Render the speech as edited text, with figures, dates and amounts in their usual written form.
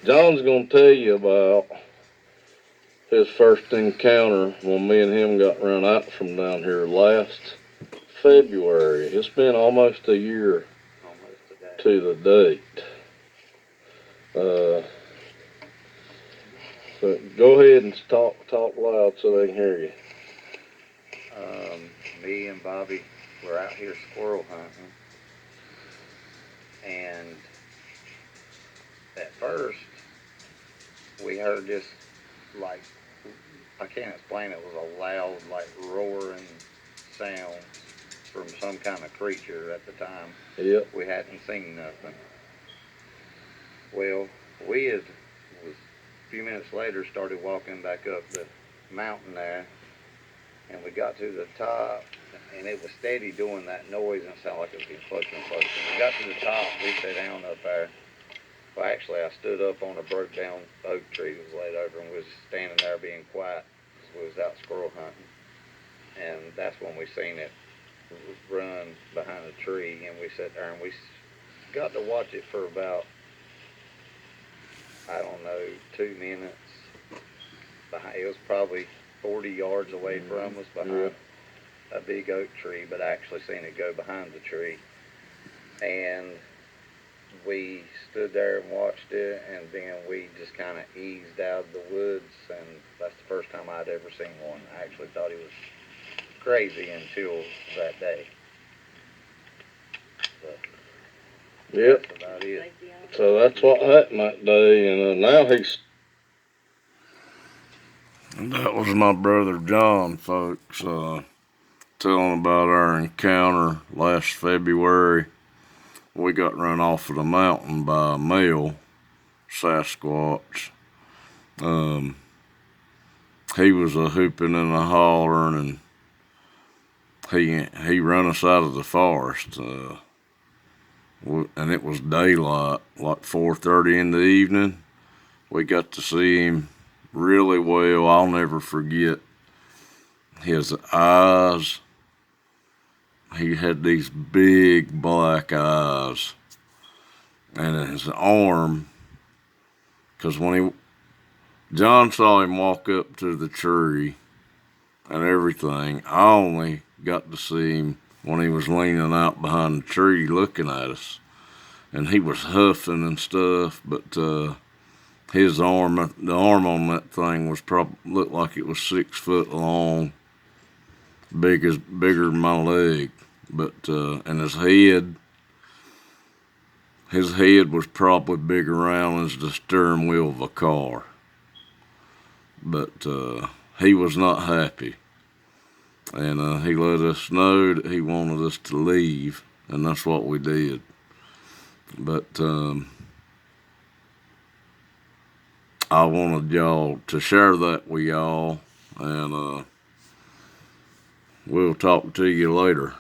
John's gonna tell you about his first encounter when me and him got run out from down here last February. It's been almost a year to the date. So go ahead and talk loud so they can hear you. Me and Bobby were out here squirrel hunting, and at first we heard this, like, I can't explain it, was a loud, like, roaring sound from some kind of creature at the time. Yep. We hadn't seen nothing. Well, we was a few minutes later started walking back up the mountain there, and we got to the top, and it was steady doing that noise, and it sounded like it was getting closer and closer. We got to the top, we sat down up there. Well, actually, I stood up on a broke down oak tree that was laid over, and we was standing there being quiet. So we was out squirrel hunting, and that's when we seen it run behind a tree, and we sat there, and we got to watch it for about, I don't know, 2 minutes. It was probably 40 yards away from us behind a big oak tree, but I actually seen it go behind the tree. And we stood there and watched it, and then we just kind of eased out of the woods, and that's the first time I'd ever seen one. I actually thought he was crazy until that day. But yep. That's about it. So that's what happened that day, and now he's... That was my brother John, folks, telling about our encounter last February. We got run off of the mountain by a male Sasquatch. He was a hooping and a hollering, and he run us out of the forest. And it was daylight, like 4:30 in the evening. We got to see him really well. I'll never forget his eyes. He had these big black eyes, and his arm, because when John saw him walk up to the tree and everything, I only got to see him when he was leaning out behind the tree looking at us, and he was huffing and stuff, but his arm, the arm on that thing was looked like it was 6 foot long, bigger than my leg. But and his head was probably big around as the steering wheel of a car. But he was not happy, and he let us know that he wanted us to leave, and that's what we did. But I wanted y'all to share that with y'all, and we'll talk to you later.